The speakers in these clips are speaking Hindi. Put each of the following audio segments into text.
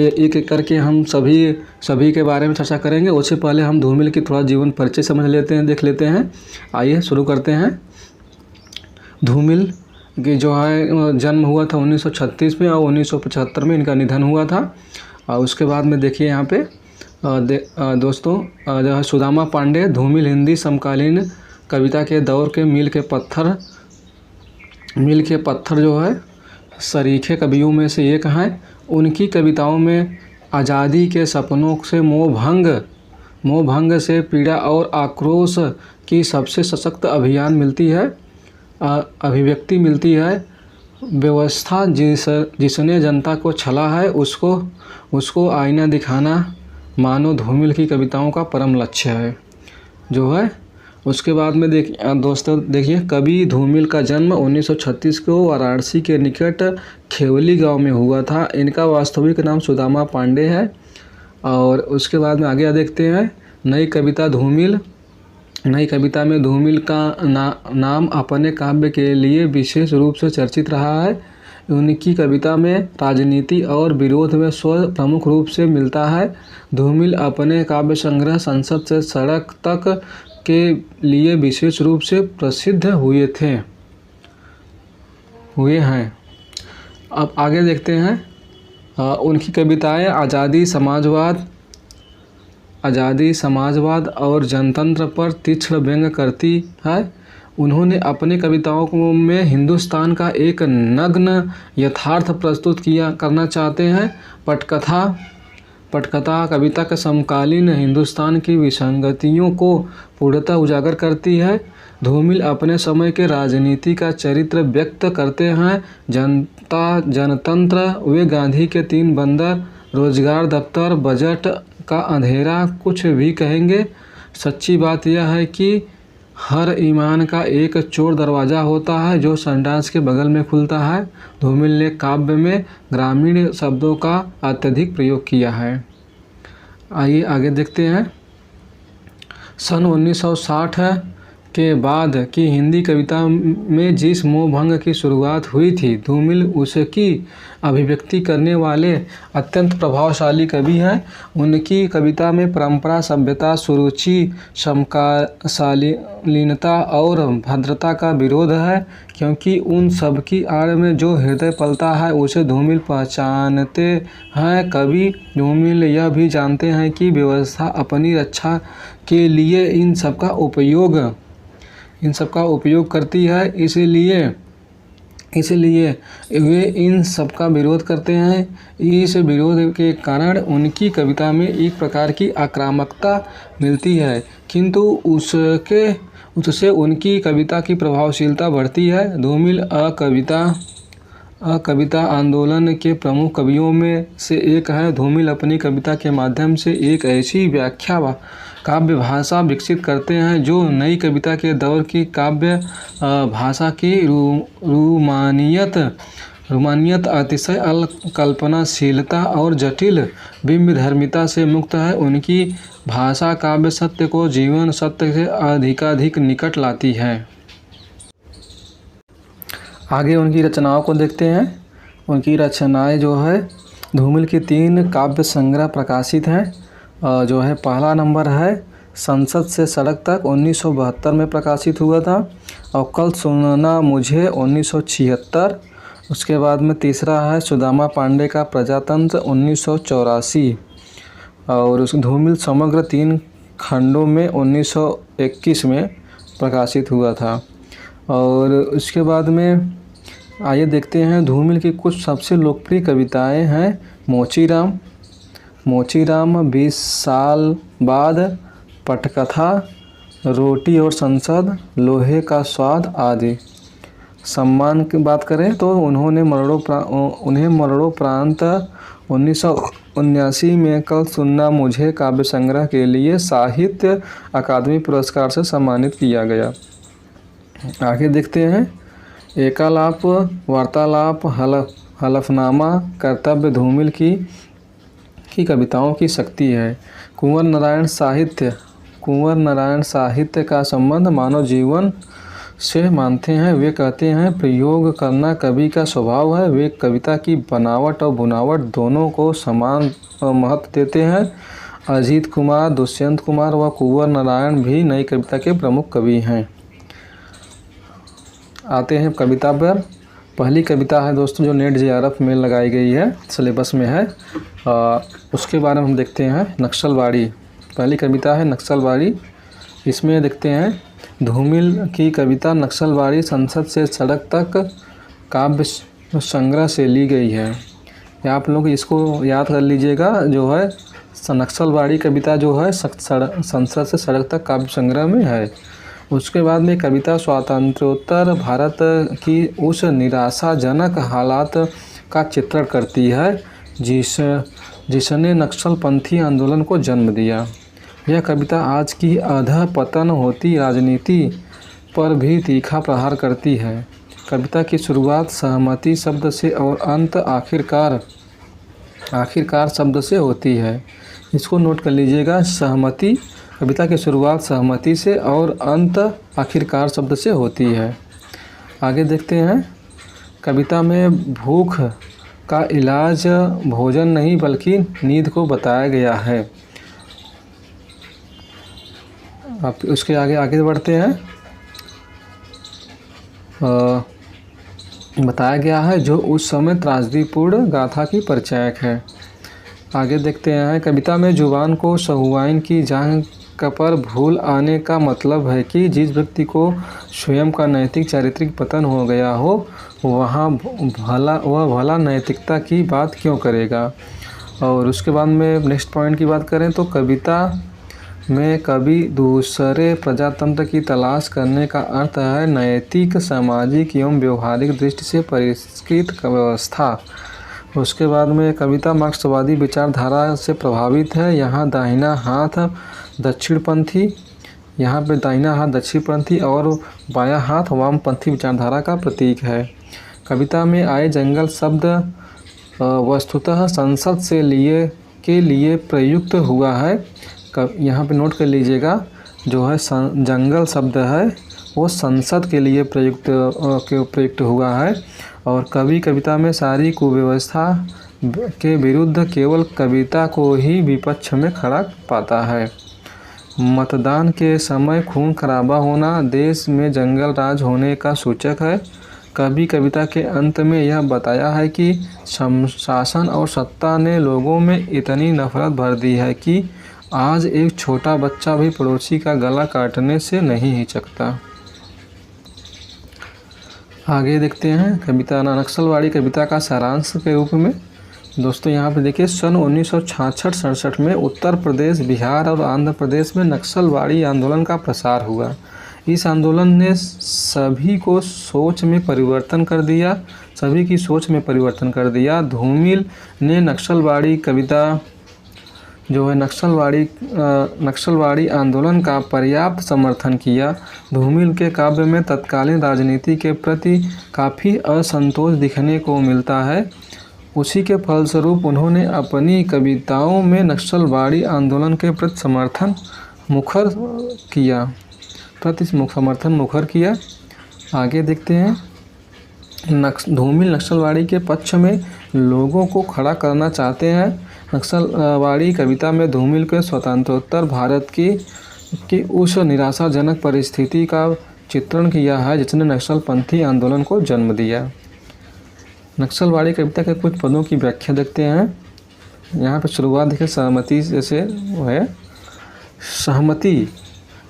एक एक करके हम सभी के बारे में चर्चा करेंगे। उससे पहले हम धूमिल की थोड़ा जीवन परिचय समझ लेते हैं, देख लेते हैं। आइए शुरू करते हैं। धूमिल की जो है जन्म हुआ था 1936 में और 1975 में इनका निधन हुआ था। और उसके बाद में देखिए यहाँ पे दोस्तों जो है सुदामा पांडे धूमिल हिंदी समकालीन कविता के दौर के मील के पत्थर जो है सरीखे कवियों में से एक हैं। उनकी कविताओं में आज़ादी के सपनों से मोहभंग से पीड़ा और आक्रोश की सबसे सशक्त अभिव्यक्ति मिलती है। व्यवस्था जिसने जनता को छला है उसको आईना दिखाना मानो धूमिल की कविताओं का परम लक्ष्य है जो है। उसके बाद में दोस्तों देखिए, कवि धूमिल का जन्म 1936 को वाराणसी के निकट खेवली गांव में हुआ था। इनका वास्तविक नाम सुदामा पांडे है। और उसके बाद में आगे देखते हैं। नई कविता में धूमिल का नाम अपने काव्य के लिए विशेष रूप से चर्चित रहा है। उनकी कविता में राजनीति और विरोध में स्वर प्रमुख रूप से मिलता है। धूमिल अपने काव्य संग्रह संसद से सड़क तक के लिए विशेष रूप से प्रसिद्ध हुए हैं। अब आगे देखते हैं। उनकी कविताएं आज़ादी समाजवाद और जनतंत्र पर तीक्ष्ण व्यंग करती है। उन्होंने अपनी कविताओं में हिंदुस्तान का एक नग्न यथार्थ प्रस्तुत करना चाहते हैं। पटकथा कविता के समकालीन हिंदुस्तान की विसंगतियों को पूर्णतः उजागर करती है। धूमिल अपने समय के राजनीति का चरित्र व्यक्त करते हैं। जनता जनतंत्र, वे गांधी के 3 बंदर, रोजगार दफ्तर, बजट का अंधेरा, कुछ भी कहेंगे। सच्ची बात यह है कि हर ईमान का एक चोर दरवाज़ा होता है जो संडास के बगल में खुलता है। धूमिल ने काव्य में ग्रामीण शब्दों का अत्यधिक प्रयोग किया है। आइए आगे देखते हैं। सन 1960 के बाद की हिंदी कविता में जिस मोहभंग की शुरुआत हुई थी, धूमिल उसकी अभिव्यक्ति करने वाले अत्यंत प्रभावशाली कवि हैं। उनकी कविता में परंपरा, सभ्यता, सुरुचि, समकालीनता और भद्रता का विरोध है, क्योंकि उन सब की आड़ में जो हृदय पलता है उसे धूमिल पहचानते हैं। कवि धूमिल यह भी जानते हैं कि व्यवस्था अपनी रक्षा के लिए इन सब का उपयोग करती है, इसलिए वे इन सब का विरोध करते हैं। इस विरोध के कारण उनकी कविता में एक प्रकार की आक्रामकता मिलती है, किंतु उससे उनकी कविता की प्रभावशीलता बढ़ती है। धूमिल कविता आंदोलन के प्रमुख कवियों में से एक है। धूमिल अपनी कविता के माध्यम से एक ऐसी काव्य भाषा विकसित करते हैं जो नई कविता के दौर की काव्य भाषा की रूमानियत, अतिशय कल्पनाशीलता और जटिल बिंबधर्मिता से मुक्त है। उनकी भाषा काव्य सत्य को जीवन सत्य से अधिकाधिक निकट लाती है। आगे उनकी रचनाओं को देखते हैं। उनकी रचनाएं जो है, धूमिल की 3 काव्य संग्रह प्रकाशित हैं। जो है पहला नंबर है संसद से सड़क तक, 1972 में प्रकाशित हुआ था। और कल सुनना मुझे, 1976। उसके बाद में तीसरा है सुदामा पांडे का प्रजातंत्र, 1984। और उस धूमिल समग्र 3 खंडों में 1921 में प्रकाशित हुआ था। और उसके बाद में आइए देखते हैं धूमिल की कुछ सबसे लोकप्रिय कविताएं हैं। मोचीराम, 20 साल बाद, पटकथा, रोटी और संसद, लोहे का स्वाद आदि। सम्मान की बात करें तो उन्हें मरणोपरांत 1979 में कल सुनना मुझे काव्य संग्रह के लिए साहित्य अकादमी पुरस्कार से सम्मानित किया गया। आगे देखते हैं। एकालाप, वार्तालाप, हलफनामा, कर्तव्य धूमिल की कविताओं की शक्ति है। कुंवर नारायण साहित्य का संबंध मानव जीवन से मानते हैं। वे कहते हैं प्रयोग करना कवि का स्वभाव है। वे कविता की बनावट और बुनावट दोनों को समान महत्व देते हैं। अजीत कुमार, दुष्यंत कुमार व कुंवर नारायण भी नई कविता के प्रमुख कवि हैं। आते हैं कविता पर। पहली कविता है दोस्तों जो नेट JRF में लगाई गई है, सिलेबस में है, उसके बारे में हम देखते हैं। नक्सलवाड़ी पहली कविता है नक्सलवाड़ी। इसमें देखते हैं धूमिल की कविता नक्सलवाड़ी संसद से सड़क तक काव्य संग्रह से ली गई है। या आप लोग इसको याद कर लीजिएगा, जो है नक्सलवाड़ी कविता जो है संसद से सड़क तक काव्य संग्रह में है। उसके बाद में कविता स्वातंत्र्योत्तर भारत की उस निराशाजनक हालात का चित्रण करती है जिसने नक्सलपंथी आंदोलन को जन्म दिया। यह कविता आज की अधःपतन होती राजनीति पर भी तीखा प्रहार करती है। कविता की शुरुआत सहमति शब्द से और अंत आखिरकार शब्द से होती है। इसको नोट कर लीजिएगा, सहमति, कविता की शुरुआत सहमति से और अंत आखिरकार शब्द से होती है। आगे देखते हैं। कविता में भूख का इलाज भोजन नहीं बल्कि नींद को बताया गया है। आप उसके आगे बढ़ते हैं। बताया गया है जो उस समय त्रासदीपूर्ण गाथा की परिचायक है। आगे देखते हैं। कविता में जुबान को सहुआइन की जांघ पर भूल आने का मतलब है कि जिस व्यक्ति को स्वयं का नैतिक चारित्रिक पतन हो गया हो वह भला नैतिकता की बात क्यों करेगा। और उसके बाद में नेक्स्ट पॉइंट की बात करें तो कविता में कवि दूसरे प्रजातंत्र की तलाश करने का अर्थ है नैतिक, सामाजिक एवं व्यवहारिक दृष्टि से परिष्कृत व्यवस्था। उसके बाद में कविता मार्क्सवादी विचारधारा से प्रभावित है। यहाँ दाहिना हाथ दक्षिणपंथी और बायां हाथ वामपंथी विचारधारा का प्रतीक है। कविता में आए जंगल शब्द वस्तुतः संसद से के लिए प्रयुक्त हुआ है। यहाँ पे नोट कर लीजिएगा, जो है जंगल शब्द है वो संसद के लिए प्रयुक्त हुआ है। और कवि कविता में सारी कुव्यवस्था के विरुद्ध केवल कविता को ही विपक्ष में खड़ा पाता है। मतदान के समय खून खराबा होना देश में जंगल राज होने का सूचक है। कवि कविता के अंत में यह बताया है कि शासन और सत्ता ने लोगों में इतनी नफरत भर दी है कि आज एक छोटा बच्चा भी पड़ोसी का गला काटने से नहीं हिचकता। आगे देखते हैं कविता नक्सलवाड़ी कविता का सारांश के रूप में। दोस्तों यहाँ पे देखिए, सन 1966-67 में उत्तर प्रदेश, बिहार और आंध्र प्रदेश में नक्सलवाड़ी आंदोलन का प्रसार हुआ। इस आंदोलन ने सभी की सोच में परिवर्तन कर दिया। धूमिल ने नक्सलवाड़ी कविता जो है नक्सलवाड़ी आंदोलन का पर्याप्त समर्थन किया। धूमिल के काव्य में तत्कालीन राजनीति के प्रति काफ़ी असंतोष दिखने को मिलता है। उसी के फलस्वरूप उन्होंने अपनी कविताओं में नक्सलवाड़ी आंदोलन के प्रति समर्थन मुखर किया। आगे देखते हैं। धूमिल नक्सलवाड़ी के पक्ष में लोगों को खड़ा करना चाहते हैं। नक्सलवाड़ी कविता में धूमिल के स्वतंत्रोत्तर भारत की उस निराशाजनक परिस्थिति का चित्रण किया है जिसने नक्सलपंथी आंदोलन को जन्म दिया। नक्सलवाड़ी कविता के कुछ पदों की व्याख्या देखते हैं। यहाँ पर शुरुआत देखिए, सहमति जैसे है। सहमति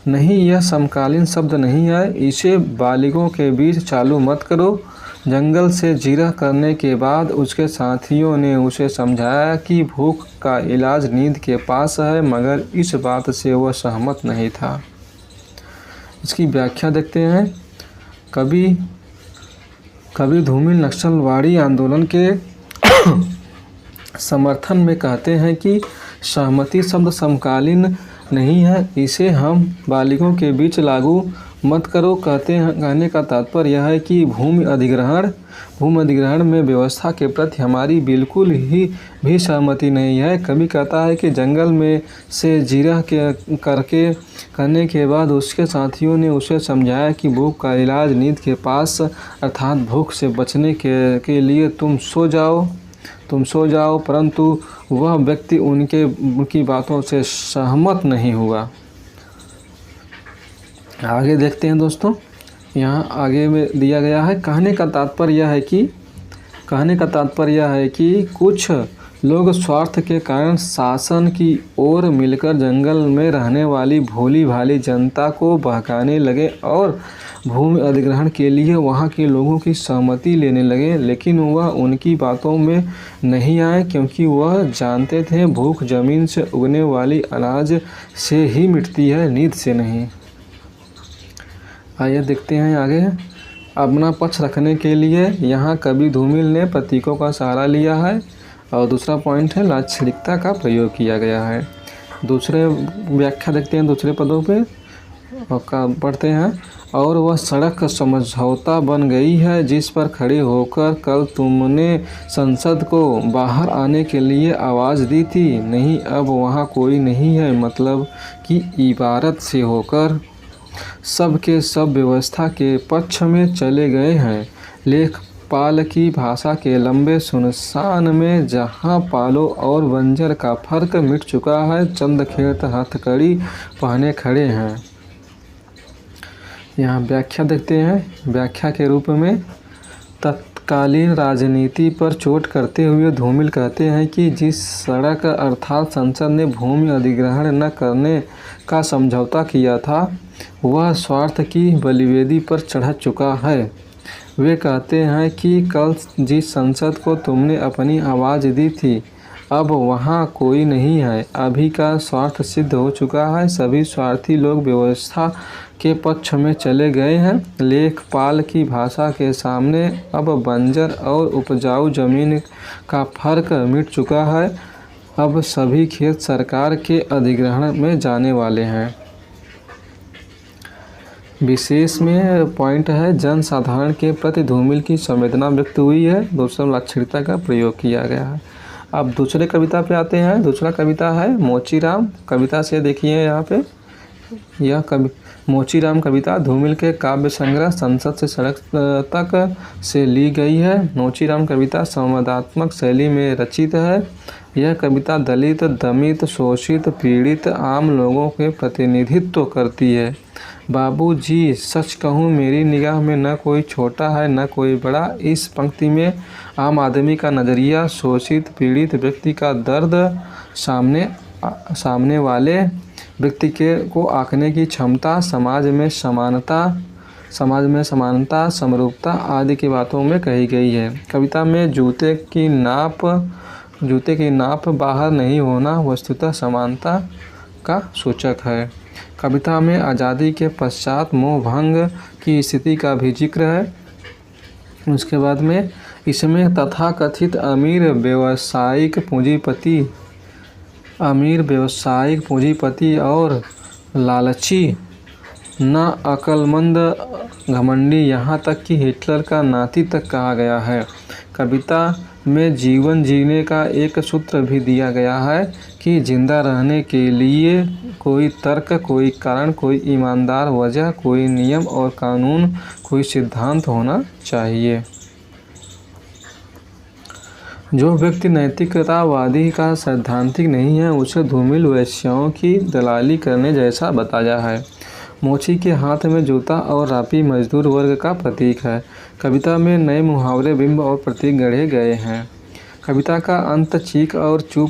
नहीं, यह समकालीन शब्द नहीं है, इसे बालिगों के बीच चालू मत करो। जंगल से जिरह करने के बाद उसके साथियों ने उसे समझाया कि भूख का इलाज नींद के पास है, मगर इस बात से वह सहमत नहीं था। इसकी व्याख्या देखते हैं। कवि धूमिल नक्सलवाड़ी आंदोलन के समर्थन में कहते हैं कि सहमति शब्द समकालीन नहीं है, इसे हम बालिगों के बीच लागू मत करो। कहने का तात्पर्य यह है कि भूमि अधिग्रहण में व्यवस्था के प्रति हमारी बिल्कुल ही भी सहमति नहीं है। कवि कहता है कि जंगल में से जिरह करने के बाद उसके साथियों ने उसे समझाया कि भूख का इलाज नींद के पास, अर्थात भूख से बचने के लिए तुम सो जाओ, परंतु वह व्यक्ति उनकी बातों से सहमत नहीं हुआ। आगे देखते हैं दोस्तों, यहाँ आगे में दिया गया है, कहने का तात्पर्य यह है कि कुछ लोग स्वार्थ के कारण शासन की ओर मिलकर जंगल में रहने वाली भोली भाली जनता को बहकाने लगे और भूमि अधिग्रहण के लिए वहां के लोगों की सहमति लेने लगे, लेकिन वह उनकी बातों में नहीं आए, क्योंकि वह जानते थे भूख जमीन से उगने वाली अनाज से ही मिटती है, नींद से नहीं। आइए देखते हैं आगे। अपना पक्ष रखने के लिए यहाँ कवि धूमिल ने प्रतीकों का सहारा लिया है, और दूसरा पॉइंट है लाक्षणिकता का प्रयोग किया गया है। दूसरे व्याख्या देखते हैं, दूसरे पदों पे पढ़ते हैं। और वह सड़क समझौता बन गई है जिस पर खड़े होकर कल तुमने संसद को बाहर आने के लिए आवाज़ दी थी, नहीं अब वहाँ कोई नहीं है, मतलब कि इबारत से होकर सब के सब व्यवस्था के पक्ष में चले गए हैं। लेखपाल की भाषा के लंबे सुनसान में जहाँ पालो और बंजर का फर्क मिट चुका है, चंद खेत हथकड़ी पहने खड़े हैं। यहाँ व्याख्या देखते हैं। व्याख्या के रूप में तत्कालीन राजनीति पर चोट करते हुए धूमिल कहते हैं कि जिस सड़क अर्थात संसद ने भूमि अधिग्रहण न करने का समझौता किया था, वह स्वार्थ की बलिवेदी पर चढ़ चुका है। वे कहते हैं कि कल जिस संसद को तुमने अपनी आवाज़ दी थी, अब वहाँ कोई नहीं है, अभी का स्वार्थ सिद्ध हो चुका है, सभी स्वार्थी लोग व्यवस्था के पक्ष में चले गए हैं। लेखपाल की भाषा के सामने अब बंजर और उपजाऊ जमीन का फर्क मिट चुका है, अब सभी खेत सरकार के अधिग्रहण में जाने वाले हैं। विशेष में पॉइंट है जनसाधारण के प्रति धूमिल की संवेदना व्यक्त हुई है, दूसरा लाक्षणिकता का प्रयोग किया गया है। अब दूसरे कविता पे आते हैं। दूसरा कविता है मोचीराम। कविता से देखिए यहाँ पे, यह मोचीराम कविता धूमिल के काव्य संग्रह संसद से सड़क तक से ली गई है। मोचीराम कविता संवादात्मक शैली में रचित है। यह कविता दलित, दमित, शोषित, पीड़ित आम लोगों के प्रतिनिधित्व करती है। बाबूजी सच कहूँ मेरी निगाह में न कोई छोटा है न कोई बड़ा। इस पंक्ति में आम आदमी का नज़रिया, शोषित पीड़ित व्यक्ति का दर्द, सामने वाले व्यक्ति को आंकने की क्षमता, समाज में समानता, समरूपता आदि की बातों में कही गई है। कविता में जूते की नाप बाहर नहीं होना वस्तुतः समानता का सूचक है। कविता में आज़ादी के पश्चात मोह भंग की स्थिति का भी जिक्र है। उसके बाद में इसमें तथाकथित अमीर व्यावसायिक पूंजीपति और लालची, ना अक्लमंद, घमंडी, यहाँ तक कि हिटलर का नाती तक कहा गया है। कविता में जीवन जीने का एक सूत्र भी दिया गया है कि जिंदा रहने के लिए कोई तर्क, कोई कारण, कोई ईमानदार वजह, कोई नियम और कानून, कोई सिद्धांत होना चाहिए। जो व्यक्ति नैतिकतावादी का सैद्धांतिक नहीं है, उसे धूमिल वैश्याओं की दलाली करने जैसा बताया है। मोची के हाथ में जूता और रापी मजदूर वर्ग का प्रतीक है। कविता में नए मुहावरे, बिंब और प्रतीक गढ़े गए हैं। कविता का अंत चीख और चुप